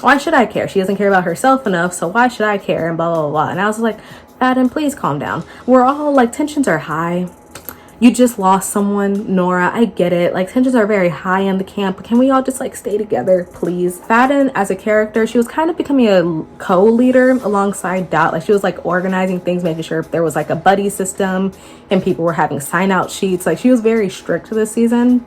Speaker 1: Why should I care? She doesn't care about herself enough, so why should I care? And blah, blah, blah. And I was like, Fadden, please calm down. We're all, like, tensions are high. You just lost someone, Nora. I get it. Like, tensions are very high in the camp. But can we all just, like, stay together, please? Fadden, as a character, she was kind of becoming a co-leader alongside Dot. Like, she was, like, organizing things, making sure there was, like, a buddy system and people were having sign-out sheets. Like, she was very strict this season,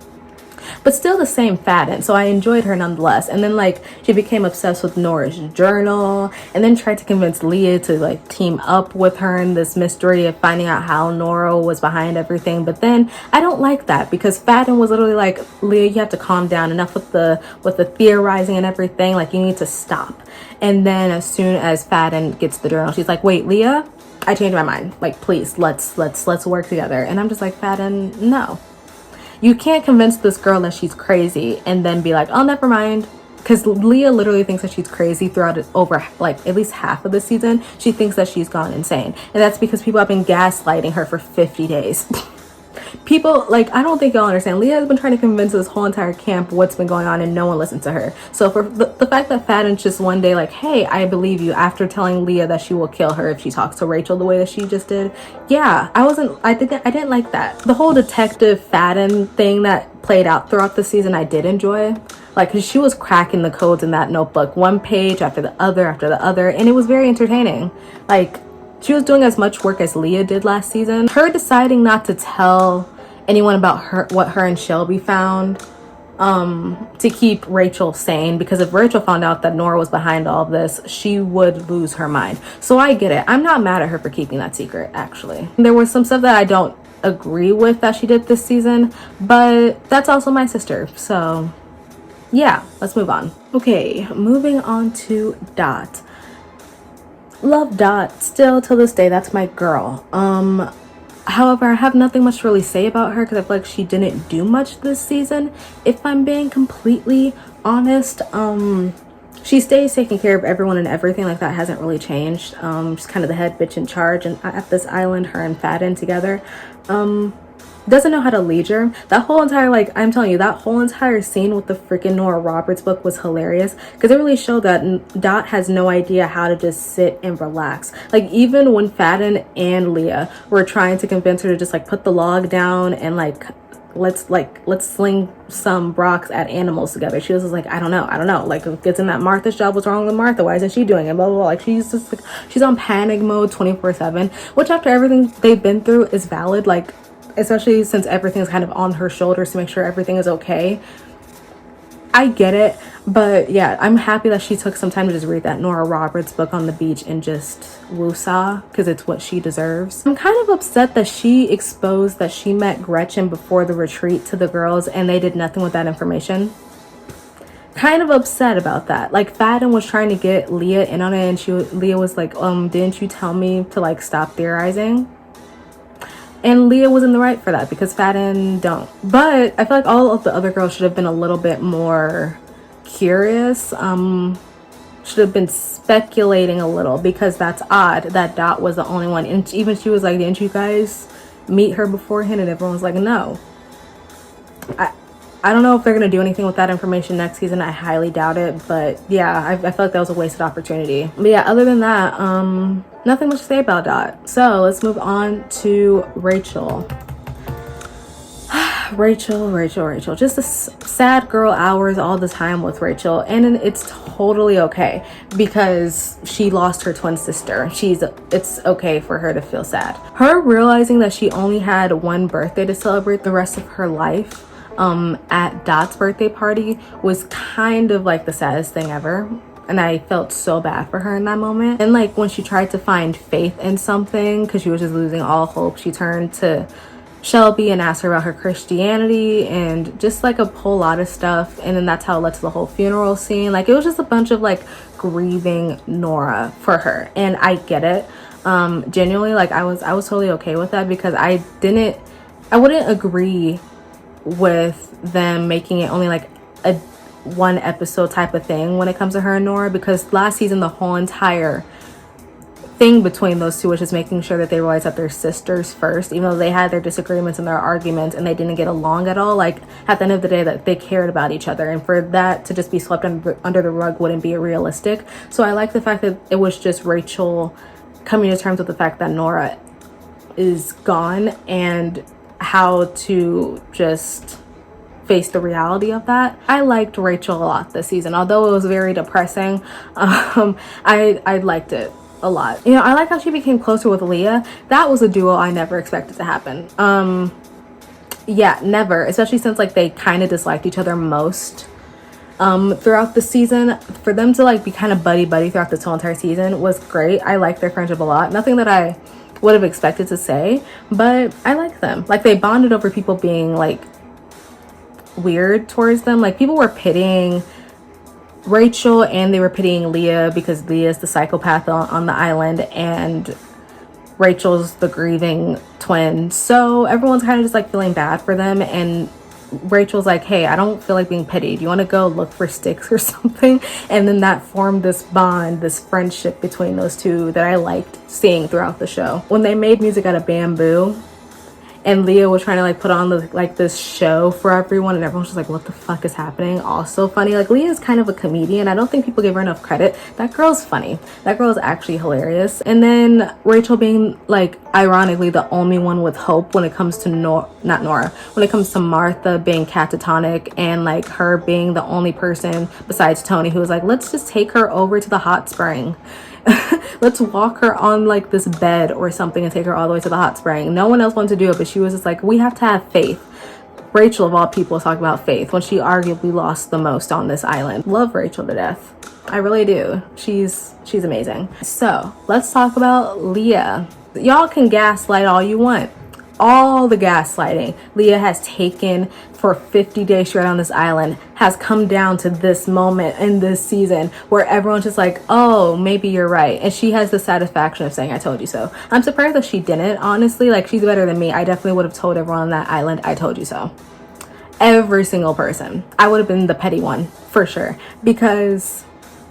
Speaker 1: but still the same Fadden. So I enjoyed her nonetheless. And then like she became obsessed with Nora's journal, and then tried to convince Leah to like team up with her in this mystery of finding out how Nora was behind everything. But then I don't like that, because Fadden was literally like, Leah, you have to calm down. Enough with the theorizing and everything. Like, you need to stop. And then as soon as Fadden gets the journal, she's like, wait, Leah, I changed my mind. Like, please, let's work together. And I'm just like, Fadden, no. You can't convince this girl that she's crazy and then be like, oh, never mind. Because Leah literally thinks that she's crazy throughout it, over like at least half of the season. She thinks that she's gone insane. And that's because people have been gaslighting her for 50 days. People, like, I don't think y'all understand. Leah has been trying to convince this whole entire camp what's been going on, and no one listened to her. So for the fact that Fadden's just one day like, hey, I believe you, after telling Leah that she will kill her if she talks to Rachel the way that she just did. Yeah, I didn't like that. The whole detective Fadden thing that played out throughout the season, I did enjoy. Like, 'cause she was cracking the codes in that notebook, one page after the other, and it was very entertaining. Like, she was doing as much work as Leah did last season. Her deciding not to tell anyone about what her and Shelby found, to keep Rachel sane, because if Rachel found out that Nora was behind all of this, she would lose her mind. So I get it. I'm not mad at her for keeping that secret, actually. There was some stuff that I don't agree with that she did this season, but that's also my sister. So yeah, let's move on. Okay, moving on to Dot. Love Dot still till this day. That's my girl. However, I have nothing much to really say about her, because I feel like she didn't do much this season, if I'm being completely honest. She stays taking care of everyone and everything. Like, that hasn't really changed. She's kind of the head bitch in charge, and at this island, her and Fadden together. Doesn't know how to lead her. That whole entire, like, I'm telling you, that whole entire scene with the freaking Nora Roberts book was hilarious, because it really showed that Dot has no idea how to just sit and relax. Like, even when Fadden and Leah were trying to convince her to just like put the log down and like let's sling some rocks at animals together, she was just like, I don't know, like, if it's in that Martha's job, what's wrong with Martha? Why isn't she doing it? Blah, blah, blah. Like, she's just like, she's on panic mode 24/7, which after everything they've been through is valid. Like, especially since everything's kind of on her shoulders to make sure everything is okay. I get it, but yeah, I'm happy that she took some time to just read that Nora Roberts book on the beach and just woosah, because it's what she deserves. I'm kind of upset that she exposed that she met Gretchen before the retreat to the girls and they did nothing with that information. Kind of upset about that. Like, Fadden was trying to get Leah in on it, and Leah was like, didn't you tell me to like stop theorizing? And Leah was in the right for that, because Fadden don't. But I feel like all of the other girls should have been a little bit more curious. Should have been speculating a little, because that's odd that Dot was the only one. And even she was like, didn't you guys meet her beforehand? And everyone was like, no. I don't know if they're going to do anything with that information next season. I highly doubt it. But yeah, I feel like that was a wasted opportunity. But yeah, other than that, nothing much to say about Dot. So let's move on to Rachel. Rachel. Just a sad girl hours all the time with Rachel. And it's totally okay, because she lost her twin sister. It's okay for her to feel sad. Her realizing that she only had one birthday to celebrate the rest of her life at Dot's birthday party was kind of like the saddest thing ever. And I felt so bad for her in that moment. And like when she tried to find faith in something because she was just losing all hope, she turned to Shelby and asked her about her Christianity and just like a whole lot of stuff. And then that's how it led to the whole funeral scene. Like, it was just a bunch of like grieving Nora for her. And I get it. Genuinely, like I was totally okay with that, because I wouldn't agree with them making it only like a one episode type of thing when it comes to her and Nora, because last season the whole entire thing between those two was just making sure that they realized that they're sisters first, even though they had their disagreements and their arguments and they didn't get along at all. Like, at the end of the day, that they cared about each other, and for that to just be swept under the rug wouldn't be realistic. So I like the fact that it was just Rachel coming to terms with the fact that Nora is gone and how to just face the reality of that. I liked Rachel a lot this season, although it was very depressing. I liked it a lot. You know, I like how she became closer with Leah. That was a duo I never expected to happen. Yeah, never, especially since like they kind of disliked each other most throughout the season. For them to like be kind of buddy throughout this whole entire season was great. I like their friendship a lot. Nothing that I would have expected to say, but I like them. Like, they bonded over people being like weird towards them. Like, people were pitying Rachel and they were pitying Leah, because Leah's the psychopath on the island and Rachel's the grieving twin. So everyone's kind of just like feeling bad for them, and Rachel's like, hey, I don't feel like being pitied. You want to go look for sticks or something? And then that formed this bond, this friendship between those two that I liked seeing throughout the show. When they made music out of bamboo and Leah was trying to like put on this show for everyone, and everyone's just like, what the fuck is happening? Also funny. Like, Leah's kind of a comedian. I don't think people give her enough credit. That girl's funny. That girl is actually hilarious. And then Rachel being like, ironically, the only one with hope when it comes to not Nora, when it comes to Martha being catatonic, and like her being the only person besides Tony who was like, let's just take her over to the hot spring. Let's walk her on like this bed or something and take her all the way to the hot spring. No one else wanted to do it, but she was just like, we have to have faith. Rachel, of all people, is talking about faith when she arguably lost the most on this island. Love Rachel to death. I really do. She's amazing. So let's talk about Leah. Y'all can gaslight all you want. All the gaslighting Leah has taken for 50 days straight on this island has come down to this moment in this season where everyone's just like, oh, maybe you're right. And she has the satisfaction of saying, I told you so. I'm surprised that she didn't, honestly. Like, she's better than me. I definitely would have told everyone on that island, I told you so. Every single person. I would have been the petty one for sure, because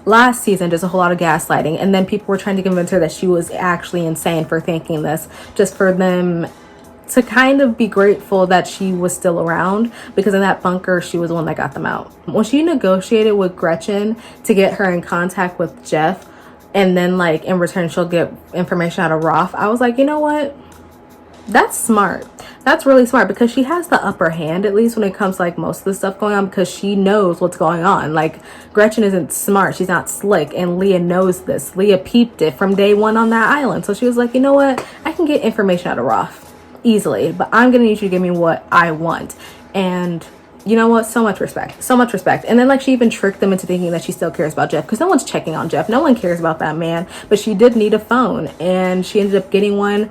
Speaker 1: last season there's a whole lot of gaslighting, and then people were trying to convince her that she was actually insane for thinking this, just for them to kind of be grateful that she was still around, because in that bunker she was the one that got them out. When she negotiated with Gretchen to get her in contact with Jeff, and then like in return she'll get information out of Roth, I was like, you know what, that's smart. That's really smart, because she has the upper hand, at least when it comes to like most of the stuff going on, because she knows what's going on. Like, Gretchen isn't smart, she's not slick, and Leah knows this. Leah peeped it from day one on that island, so she was like, you know what, I can get information out of Roth. easily, but I'm gonna need you to give me what I want. And you know what? So much respect. So much respect. And then like she even tricked them into thinking that she still cares about Jeff, because no one's checking on Jeff. No one cares about that man. But she did need a phone, and she ended up getting one.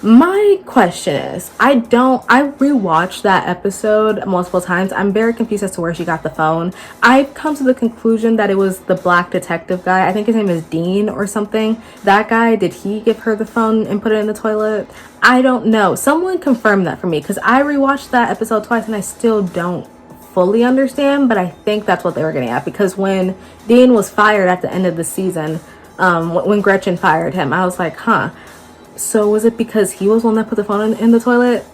Speaker 1: My question is, I rewatched that episode multiple times. I'm very confused as to where she got the phone. I've come to the conclusion that it was the black detective guy. I think his name is Dean or something. That guy, did he give her the phone and put it in the toilet? I don't know. Someone confirm that for me, because I rewatched that episode twice and I still don't fully understand, but I think that's what they were getting at, because when Dean was fired at the end of the season, when Gretchen fired him, I was like, huh. So was it because he was the one that put the phone in the toilet?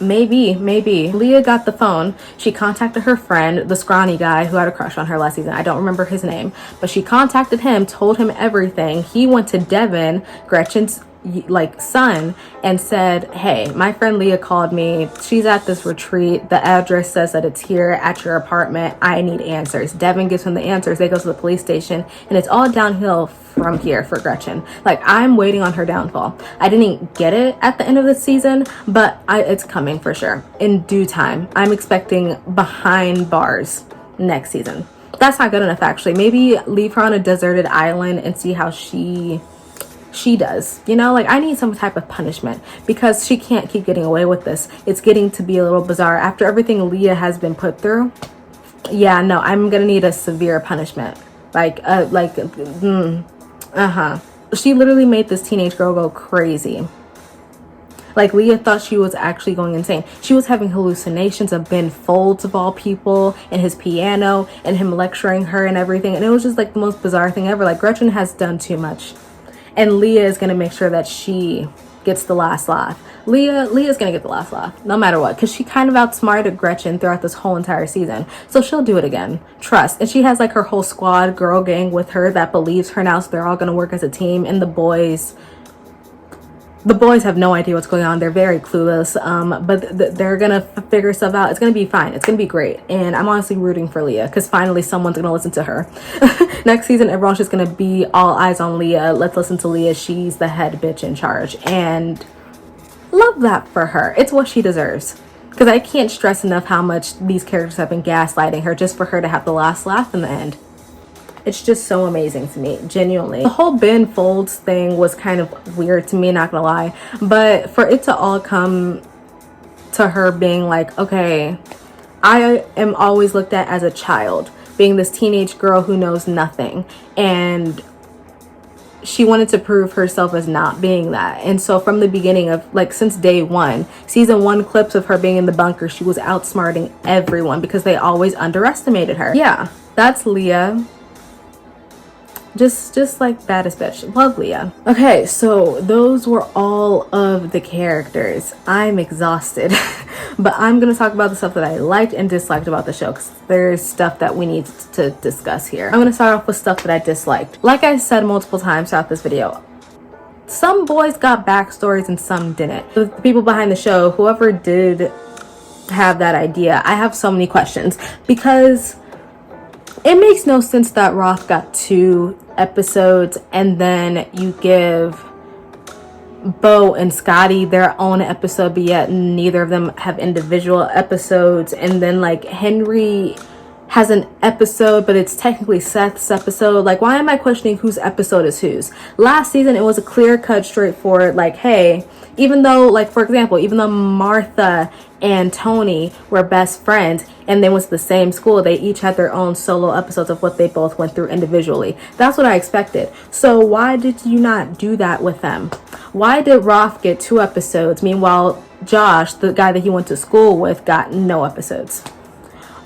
Speaker 1: Maybe. Leah got the phone. She contacted her friend, the scrawny guy who had a crush on her last season. I don't remember his name, but she contacted him, told him everything. He went to Devin, Gretchen's like son, and said, hey, my friend Leah called me. She's at this retreat. The address says that it's here at your apartment. I need answers. Devin gives him the answers. They go to the police station, and it's all downhill from here for Gretchen. Like, I'm waiting on her downfall. I didn't get it at the end of the season, but it's coming for sure in due time. I'm expecting behind bars next season. That's not good enough, actually. Maybe leave her on a deserted island and see how she does, you know. Like, I need some type of punishment, because she can't keep getting away with this. It's getting to be a little bizarre after everything Leah has been put through. Yeah, no, I'm gonna need a severe punishment. She literally made this teenage girl go crazy. Like, Leah thought she was actually going insane. She was having hallucinations of Ben Folds, of all people, and his piano, and him lecturing her and everything. And it was just like the most bizarre thing ever. Like, Gretchen has done too much. And Leah is going to make sure that she gets the last laugh. Leah's going to get the last laugh, no matter what, because she kind of outsmarted Gretchen throughout this whole entire season. So she'll do it again. Trust. And she has like her whole squad, girl gang with her that believes her now. So they're all going to work as a team. And the boys have no idea what's going on. They're very clueless, but they're gonna figure stuff out. It's gonna be fine. It's gonna be great. And I'm honestly rooting for Leah, because finally someone's gonna listen to her. Next season, everyone's just gonna be all eyes on Leah. Let's listen to Leah. She's the head bitch in charge, and love that for her. It's what she deserves, because I can't stress enough how much these characters have been gaslighting her just for her to have the last laugh in the end. It's just so amazing to me, genuinely. The whole Ben Folds thing was kind of weird to me, not gonna lie. But for it to all come to her being like, okay, I am always looked at as a child, being this teenage girl who knows nothing. And she wanted to prove herself as not being that. And so from the beginning of, like, since day one, season 1 clips of her being in the bunker, she was outsmarting everyone because they always underestimated her. Yeah, that's Leah. Just like baddest bitch. Love Leah. Okay, so those were all of the characters. I'm exhausted. But I'm gonna talk about the stuff that I liked and disliked about the show, because there's stuff that we need to discuss here. I'm gonna start off with stuff that I disliked. Like I said multiple times throughout this video, some boys got backstories and some didn't. The people behind the show, whoever did have that idea, I have so many questions, because it makes no sense that Roth got 2 episodes and then you give Bo and Scotty their own episode, but yet neither of them have individual episodes. And then like Henry has an episode, but it's technically Seth's episode. Like, why am I questioning whose episode is whose? Last season, it was a clear-cut, straightforward, like, hey, even though, like, for example, even though Martha and Tony were best friends and they went to the same school, they each had their own solo episodes of what they both went through individually. That's what I expected. So why did you not do that with them? Why did Roth get 2 episodes? Meanwhile, Josh, the guy that he went to school with, got no episodes.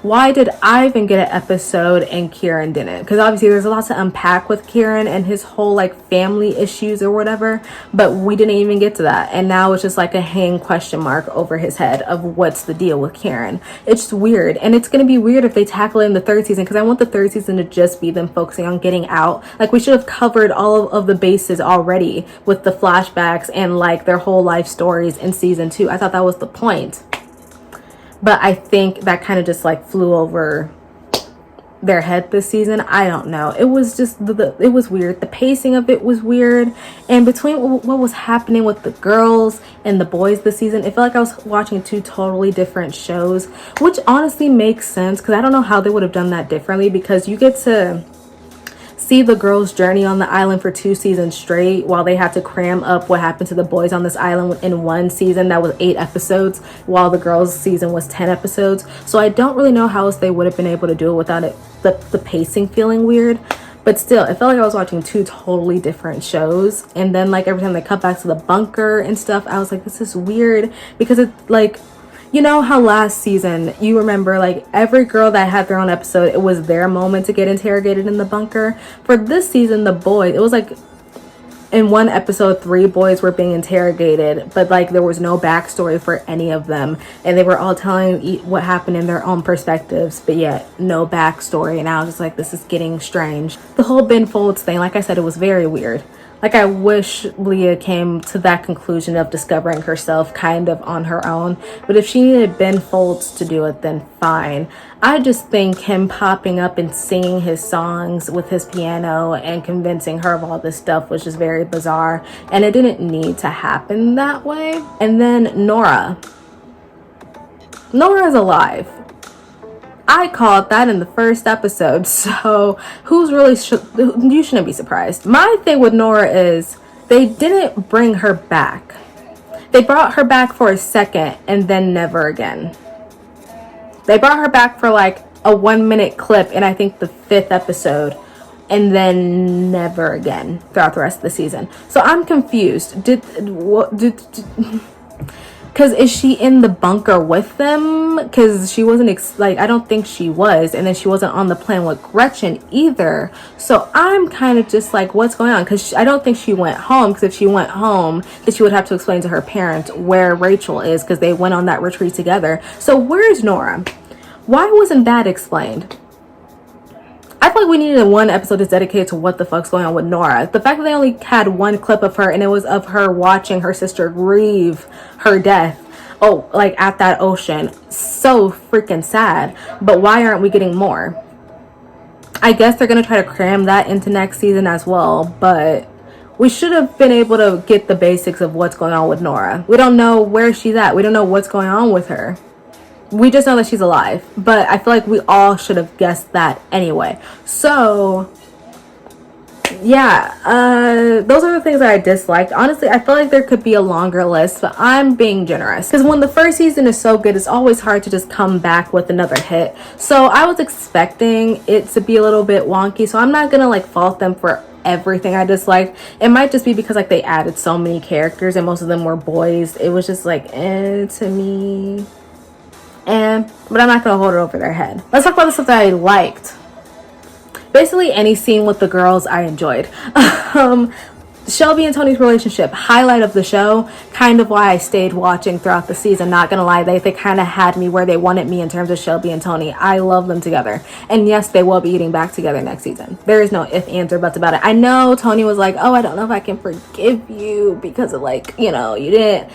Speaker 1: Why did Ivan get an episode and Kieran didn't? Because obviously there's a lot to unpack with Kieran and his whole like family issues or whatever, but we didn't even get to that. And now it's just like a hang question mark over his head of what's the deal with Kieran. It's just weird. And it's going to be weird if they tackle it in the 3rd season, because I want the 3rd season to just be them focusing on getting out. Like, we should have covered all of the bases already with the flashbacks and like their whole life stories in season 2. I thought that was the point. But I think that kind of just like flew over their head this season. I don't know. It was just it was weird. The pacing of it was weird, and between what was happening with the girls and the boys this season, it felt like I was watching two totally different shows, which honestly makes sense because I don't know how they would have done that differently, because you get to see the girls' journey on the island for 2 seasons straight, while they had to cram up what happened to the boys on this island in 1 season that was 8 episodes, while the girls' season was 10 episodes. So I don't really know how else they would have been able to do it without it the pacing feeling weird. But still, it felt like I was watching 2 totally different shows. And then like every time they cut back to the bunker and stuff, I was like, this is weird, because it's like, you know how last season, you remember, like, every girl that had their own episode, it was their moment to get interrogated in the bunker. For this season, the boys, it was like, in one episode, 3 boys were being interrogated, but, like, there was no backstory for any of them. And they were all telling what happened in their own perspectives, but yet no backstory. And I was just like, this is getting strange. The whole Ben Folds thing, like I said, it was very weird. Like, I wish Leah came to that conclusion of discovering herself kind of on her own. But if she needed Ben Folds to do it, then fine. I just think him popping up and singing his songs with his piano and convincing her of all this stuff was just very bizarre. And it didn't need to happen that way. And then Nora. Nora is alive. I called that in the first episode, so who's really you shouldn't be surprised. My thing with Nora is they didn't bring her back. They brought her back for a second and then never again. They brought her back for like a 1-minute clip in I think the 5th episode, and then never again throughout the rest of the season. So I'm confused. Because is she in the bunker with them? Because she wasn't, I don't think she was. And then she wasn't on the plane with Gretchen either. So I'm kind of just like, what's going on? Because I don't think she went home. Because if she went home, then she would have to explain to her parents where Rachel is, because they went on that retreat together. So where's Nora? Why wasn't that explained? I feel like we needed 1 episode that's dedicated to what the fuck's going on with Nora. The fact that they only had 1 clip of her, and it was of her watching her sister grieve her death. Oh, like at that ocean. So freaking sad. But why aren't we getting more? I guess they're going to try to cram that into next season as well. But we should have been able to get the basics of what's going on with Nora. We don't know where she's at. We don't know what's going on with her. We just know that she's alive, but I feel like we all should have guessed that anyway. So yeah, those are the things that I disliked. Honestly, I feel like there could be a longer list, but I'm being generous, because when the first season is so good, it's always hard to just come back with another hit. So I was expecting it to be a little bit wonky, so I'm not gonna like fault them for everything I disliked. It might just be because like they added so many characters and most of them were boys. It was just like to me. But I'm not gonna hold it over their head. Let's talk about the stuff that I liked. Basically any scene with the girls I enjoyed. Shelby and Tony's relationship, highlight of the show, kind of why I stayed watching throughout the season. Not gonna lie, they kind of had me where they wanted me in terms of Shelby and Tony. I love them together, and yes, they will be eating back together next season. There is no if, ands, or buts about it. I know Tony was like, oh, I don't know if I can forgive you because of like, you know, you didn't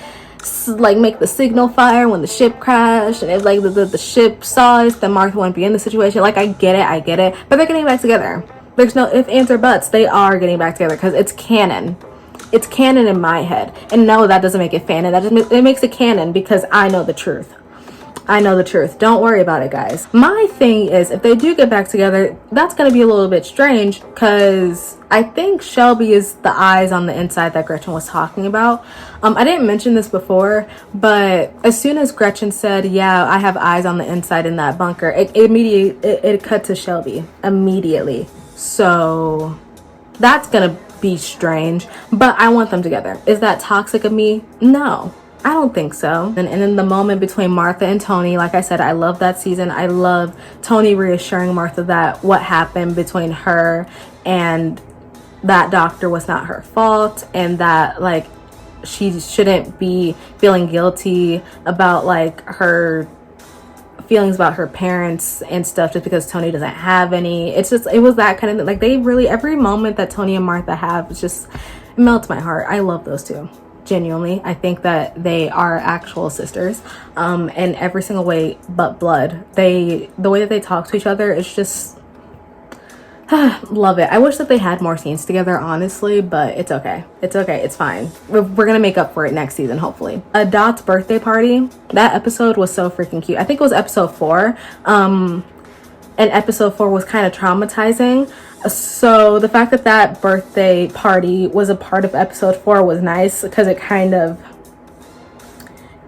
Speaker 1: like make the signal fire when the ship crashed, and if like the ship saw us, then Martha wouldn't be in the situation. Like, I get it, but they're getting back together. There's no if, ands, or buts. They are getting back together because it's canon. It's canon in my head. And no, that doesn't make it canon. It makes it canon because I know the truth. I know the truth. Don't worry about it, guys. My thing is, if they do get back together, that's going to be a little bit strange, because I think Shelby is the eyes on the inside that Gretchen was talking about. I didn't mention this before, but as soon as Gretchen said, yeah, I have eyes on the inside in that bunker, it cut to Shelby immediately. So that's going to be strange, but I want them together. Is that toxic of me? No. I don't think so. And in the moment between Martha and Tony, like I said, I love that season. I love Tony reassuring Martha that what happened between her and that doctor was not her fault, and that like she shouldn't be feeling guilty about like her feelings about her parents and stuff just because Tony doesn't have any. It was that kind of like, they really, every moment that Tony and Martha have, it just melts my heart. I love those two. Genuinely, I think that they are actual sisters, in every single way but blood. The way that they talk to each other is just Love it. I wish that they had more scenes together, honestly, but it's okay. It's okay. It's fine. We're gonna make up for it next season, hopefully. Dot's birthday party. That episode was so freaking cute. I think it was episode 4. And episode 4 was kind of traumatizing. So the fact that that birthday party was a part of episode 4 was nice, because it kind of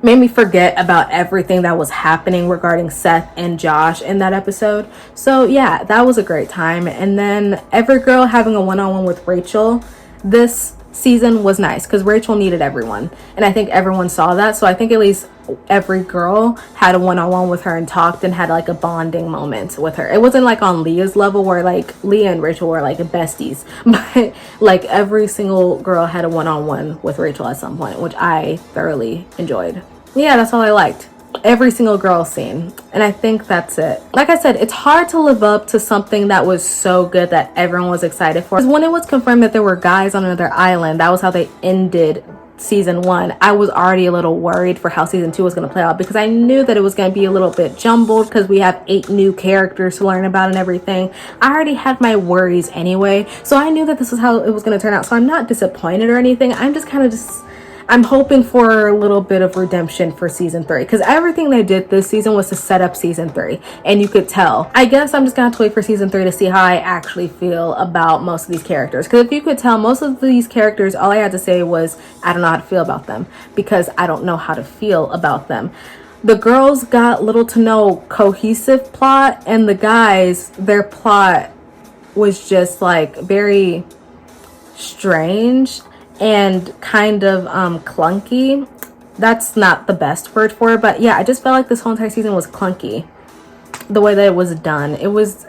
Speaker 1: made me forget about everything that was happening regarding Seth and Josh in that episode. So yeah, that was a great time. And then every girl having a one-on-one with Rachel this season was nice, because Rachel needed everyone, and I think everyone saw that. So I think at least every girl had a one-on-one with her and talked and had like a bonding moment with her. It wasn't like on Leah's level where like Leah and Rachel were like besties, but like every single girl had a one-on-one with Rachel at some point, which I thoroughly enjoyed. Yeah, that's all I liked. Every single girl scene. And I think that's it. Like I said, it's hard to live up to something that was so good that everyone was excited for. Because when it was confirmed that there were guys on another island, that was how they ended season 1. I was already a little worried for how season 2 was going to play out, because I knew that it was going to be a little bit jumbled, because we have 8 new characters to learn about and everything. I already had my worries anyway, so I knew that this is how it was going to turn out. So I'm not disappointed or anything. I'm just kind of I'm hoping for a little bit of redemption for season 3, because everything they did this season was to set up season 3, and you could tell. I guess I'm just gonna have to wait for season 3 to see how I actually feel about most of these characters, because if you could tell, most of these characters, all I had to say was I don't know how to feel about them, because I don't know how to feel about them. The girls got little to no cohesive plot, and the guys, their plot was just like very strange and kind of clunky. That's not the best word for it, but yeah, I just felt like this whole entire season was clunky, the way that it was done. It was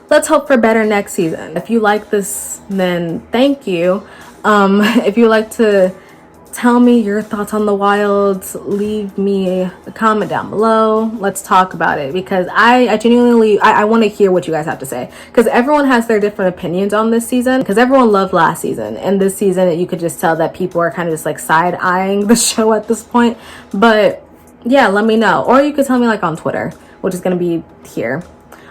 Speaker 1: let's hope for better next season. If you like this, then thank you. If you like to tell me your thoughts on the Wilds, leave me a comment down below. Let's talk about it, because I genuinely want to hear what you guys have to say, because everyone has their different opinions on this season, because everyone loved last season, and this season you could just tell that people are kind of just like side-eyeing the show at this point. But yeah, let me know, or you could tell me like on Twitter, which is going to be here.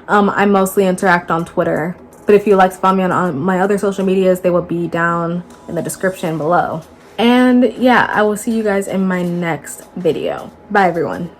Speaker 1: I mostly interact on Twitter, but if you'd like to follow me on my other social medias, they will be down in the description below. And yeah, I will see you guys in my next video. Bye everyone.